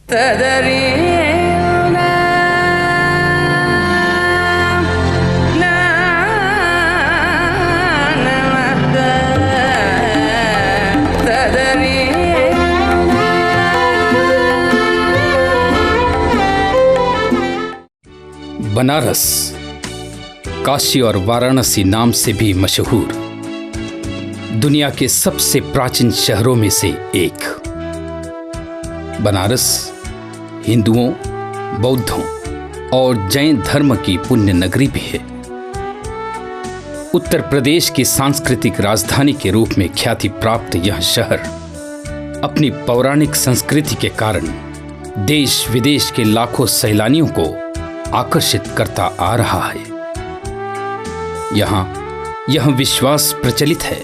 बनारस काशी और वाराणसी नाम से भी मशहूर दुनिया के सबसे प्राचीन शहरों में से एक। बनारस हिंदुओं, बौद्धों और जैन धर्म की पुण्य नगरी भी है। उत्तर प्रदेश की सांस्कृतिक राजधानी के रूप में ख्याति प्राप्त यह शहर अपनी पौराणिक संस्कृति के कारण देश विदेश के लाखों सैलानियों को आकर्षित करता आ रहा है। यहाँ यह विश्वास प्रचलित है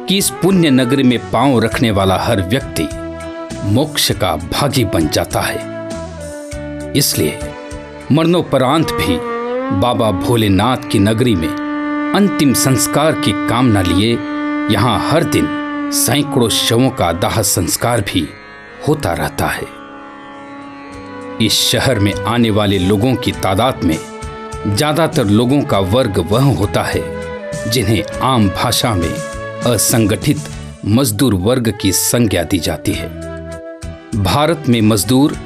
कि इस पुण्य नगरी में पांव रखने वाला हर व्यक्ति मोक्ष का भागी बन जाता है। इसलिए मरणोपरांत भी बाबा भोलेनाथ की नगरी में अंतिम संस्कार की कामना लिए यहाँ हर दिन सैकड़ों शवों का दाह संस्कार भी होता रहता है। इस शहर में आने वाले लोगों की तादाद में ज्यादातर लोगों का वर्ग वह होता है जिन्हें आम भाषा में असंगठित मजदूर वर्ग की संज्ञा दी जाती है। भारत में मजदूर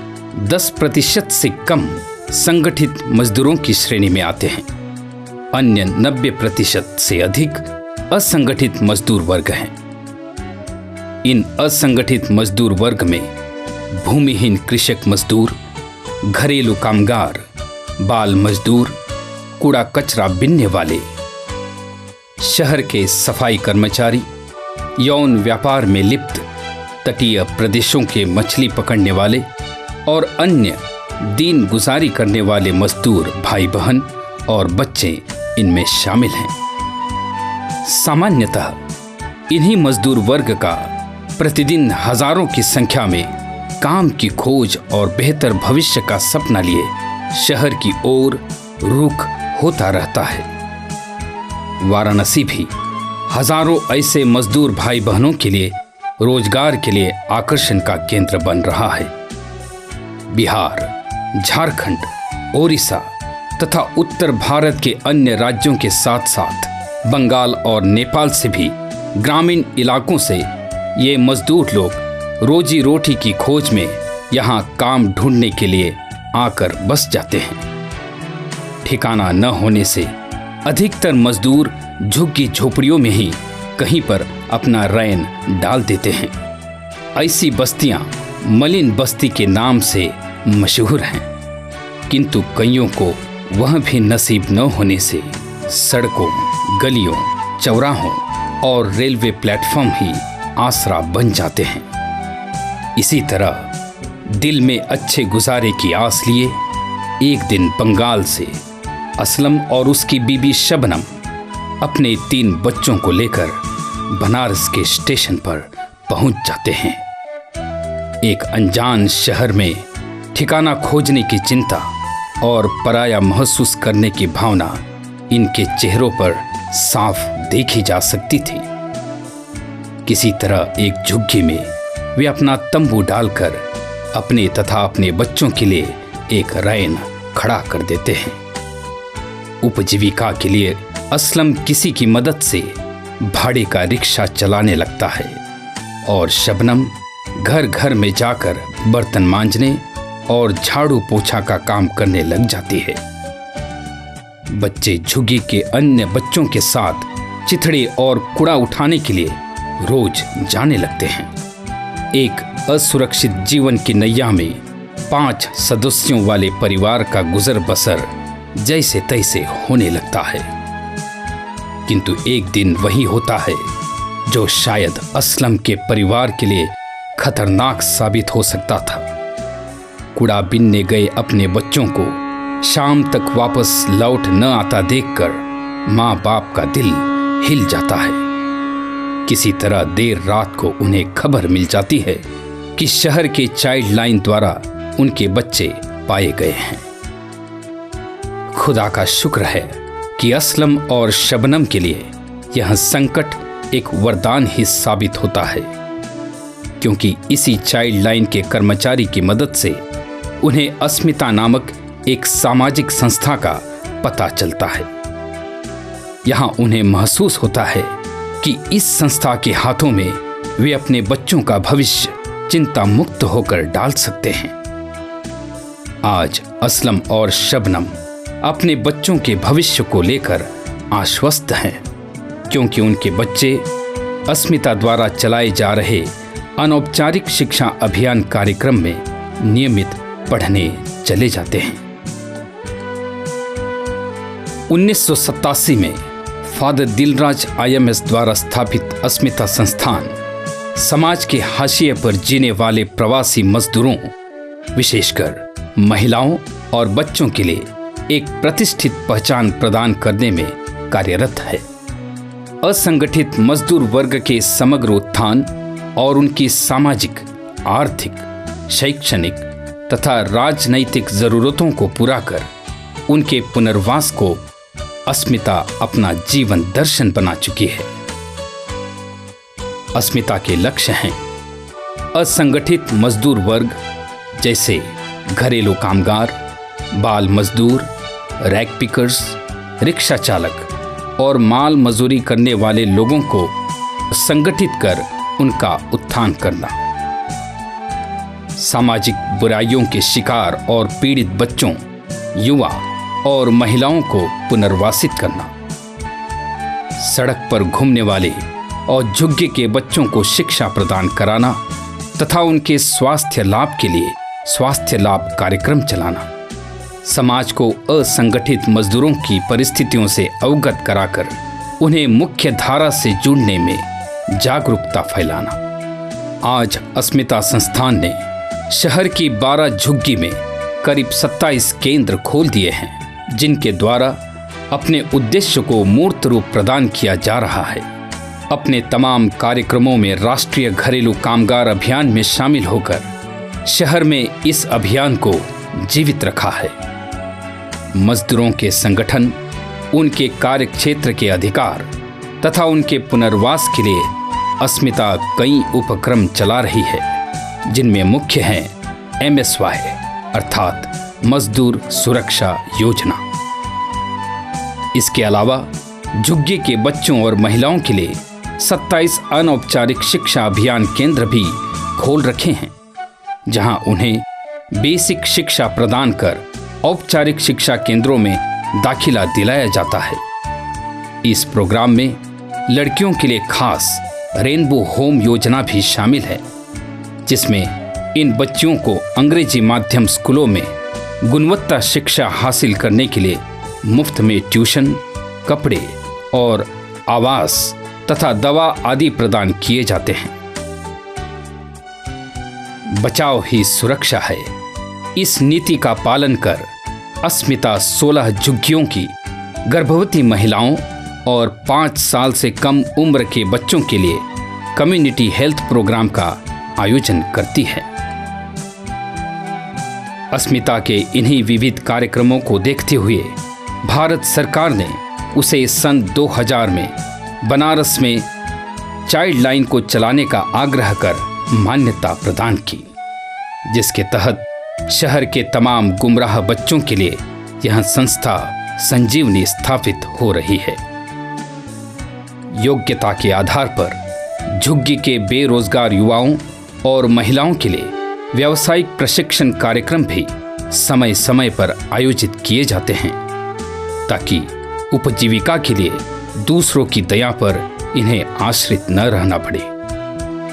10% से कम संगठित मजदूरों की श्रेणी में आते हैं। अन्य 90% से अधिक असंगठित मजदूर वर्ग हैं। इन असंगठित मजदूर वर्ग में भूमिहीन कृषक मजदूर, घरेलू कामगार, बाल मजदूर, कूड़ा कचरा बीनने वाले, शहर के सफाई कर्मचारी, यौन व्यापार में लिप्त, तटीय प्रदेशों के मछली पकड़ने वाले और अन्य दिन गुजारी करने वाले मजदूर भाई बहन और बच्चे इनमें शामिल हैं। सामान्यतः इन्हीं मजदूर वर्ग का प्रतिदिन हजारों की संख्या में काम की खोज और बेहतर भविष्य का सपना लिए शहर की ओर रुख होता रहता है। वाराणसी भी हजारों ऐसे मजदूर भाई बहनों के लिए रोजगार के लिए आकर्षण का केंद्र बन रहा है। बिहार, झारखंड, ओडिशा तथा उत्तर भारत के अन्य राज्यों के साथ साथ बंगाल और नेपाल से भी ग्रामीण इलाकों से ये मजदूर लोग रोजी रोटी की खोज में यहाँ काम ढूंढने के लिए आकर बस जाते हैं। ठिकाना न होने से अधिकतर मजदूर झुग्गी झोपड़ियों में ही कहीं पर अपना रैन डाल देते हैं। ऐसी बस्तियां मलिन बस्ती के नाम से मशहूर हैं, किंतु कईयों को वह भी नसीब न होने से सड़कों, गलियों, चौराहों और रेलवे प्लेटफॉर्म ही आसरा बन जाते हैं। इसी तरह दिल में अच्छे गुजारे की आस लिए एक दिन बंगाल से असलम और उसकी बीबी शबनम अपने 3 बच्चों को लेकर बनारस के स्टेशन पर पहुंच जाते हैं। एक अनजान शहर में ठिकाना खोजने की चिंता और पराया महसूस करने की भावना इनके चेहरों पर साफ देखी जा सकती थी। किसी तरह एक झुग्गी में वे अपना तंबू डालकर अपने तथा अपने बच्चों के लिए एक रैन खड़ा कर देते हैं। उपजीविका के लिए असलम किसी की मदद से भाड़े का रिक्शा चलाने लगता है और शबनम घर घर में जाकर बर्तन मांजने और झाड़ू पोछा का काम करने लग जाती है। बच्चे झुग्गी के अन्य बच्चों के साथ चिथड़े और कूड़ा उठाने के लिए रोज जाने लगते हैं। एक असुरक्षित जीवन की नैया में 5 सदस्यों वाले परिवार का गुजर बसर जैसे तैसे होने लगता है। किंतु एक दिन वही होता है जो शायद असलम के परिवार के लिए खतरनाक साबित हो सकता था। कूड़ा बीनने गए अपने बच्चों को शाम तक वापस लौट न आता देखकर माँ बाप का दिल हिल जाता है। किसी तरह देर रात को उन्हें खबर मिल जाती है कि शहर के चाइल्ड लाइन द्वारा उनके बच्चे पाए गए हैं। खुदा का शुक्र है कि असलम और शबनम के लिए यह संकट एक वरदान ही साबित होता है। क्योंकि इसी चाइल्ड लाइन के कर्मचारी की मदद से उन्हें अस्मिता नामक एक सामाजिक संस्था का पता चलता है। यहाँ उन्हें महसूस होता है कि इस संस्था के हाथों में वे अपने बच्चों का भविष्य चिंता मुक्त होकर डाल सकते हैं। आज असलम और शबनम अपने बच्चों के भविष्य को लेकर आश्वस्त हैं, क्योंकि उनके बच्चे अस्मिता द्वारा चलाए जा रहे अनौपचारिक शिक्षा अभियान कार्यक्रम में नियमित पढ़ने चले जाते हैं। 1987 में फादर दिलराज IMS द्वारा स्थापित अस्मिता संस्थान समाज के हाशिए पर जीने वाले प्रवासी मजदूरों, विशेषकर महिलाओं और बच्चों के लिए एक प्रतिष्ठित पहचान प्रदान करने में कार्यरत है। असंगठित मजदूर वर्ग के समग्र उत्थान और उनकी सामाजिक, आर्थिक, शैक्षणिक तथा राजनैतिक जरूरतों को पूरा कर उनके पुनर्वास को अस्मिता अपना जीवन दर्शन बना चुकी है। अस्मिता के लक्ष्य हैं असंगठित मजदूर वर्ग जैसे घरेलू कामगार, बाल मजदूर, रैक पिकर्स, रिक्शा चालक और माल मजदूरी करने वाले लोगों को संगठित कर उनका उत्थान करना, सामाजिक बुराइयों के शिकार और पीड़ित बच्चों, युवा और महिलाओं को पुनर्वासित करना, सड़क पर घूमने वाले और झुग्गी के बच्चों को शिक्षा प्रदान कराना तथा उनके स्वास्थ्य लाभ के लिए स्वास्थ्य लाभ कार्यक्रम चलाना, समाज को असंगठित मजदूरों की परिस्थितियों से अवगत कराकर उन्हें मुख्य धारा से जुड़ने में जागरूकता फैलाना। आज अस्मिता संस्थान ने शहर की 12 झुग्गी में करीब 27 केंद्र खोल दिए हैं, जिनके द्वारा अपने उद्देश्य को मूर्त रूप प्रदान किया जा रहा है। अपने तमाम कार्यक्रमों में राष्ट्रीय घरेलू कामगार अभियान में शामिल होकर शहर में इस अभियान को जीवित रखा है। मजदूरों के संगठन, उनके कार्यक्षेत्र के अधिकार तथा उनके पुनर्वास के लिए अस्मिता कई उपक्रम चला रही है, जिनमें मुख्य हैं MSY अर्थात मजदूर सुरक्षा योजना। इसके अलावा झुग्गी के बच्चों और महिलाओं के लिए 27 अनौपचारिक शिक्षा अभियान केंद्र भी खोल रखे हैं, जहां उन्हें बेसिक शिक्षा प्रदान कर औपचारिक शिक्षा केंद्रों में दाखिला दिलाया जाता है। इस प्रोग्राम में लड़कियों के लिए खास रेनबो होम योजना भी शामिल है, जिसमें इन बच्चियों को अंग्रेजी माध्यम स्कूलों में गुणवत्ता शिक्षा हासिल करने के लिए मुफ्त में ट्यूशन, कपड़े और आवास तथा दवा आदि प्रदान किए जाते हैं। बचाव ही सुरक्षा है। इस नीति का पालन कर अस्मिता 16 झुग्गियों की गर्भवती महिलाओं और 5 साल से कम उम्र के बच्चों के लिए कम्युनिटी हेल्थ प्रोग्राम का आयोजन करती है। अस्मिता के इन्हीं विविध कार्यक्रमों को देखते हुए भारत सरकार ने उसे सन 2000 में बनारस में चाइल्ड लाइन को चलाने का आग्रह कर मान्यता प्रदान की, जिसके तहत शहर के तमाम गुमराह बच्चों के लिए यह संस्था संजीवनी स्थापित हो रही है। योग्यता के आधार पर झुग्गी के बेरोजगार युवाओं और महिलाओं के लिए व्यावसायिक प्रशिक्षण कार्यक्रम भी समय समय पर आयोजित किए जाते हैं, ताकि उपजीविका के लिए दूसरों की दया पर इन्हें आश्रित न रहना पड़े।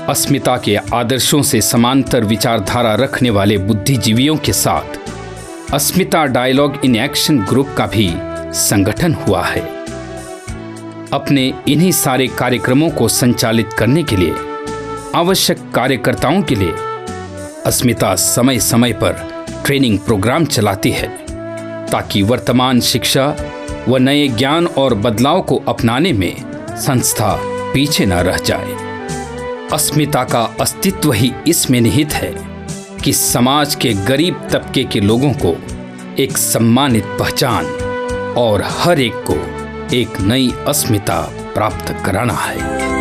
अस्मिता के आदर्शों से समांतर विचारधारा रखने वाले बुद्धिजीवियों के साथ अस्मिता डायलॉग इन एक्शन ग्रुप का भी संगठन हुआ है। अपने इन्हीं सारे कार्यक्रमों को संचालित करने के लिए आवश्यक कार्यकर्ताओं के लिए अस्मिता समय समय पर ट्रेनिंग प्रोग्राम चलाती है, ताकि वर्तमान शिक्षा व नए ज्ञान और बदलाव को अपनाने में संस्था पीछे न रह जाए। अस्मिता का अस्तित्व ही इसमें निहित है कि समाज के गरीब तबके के लोगों को एक सम्मानित पहचान और हर एक को एक नई अस्मिता प्राप्त कराना है।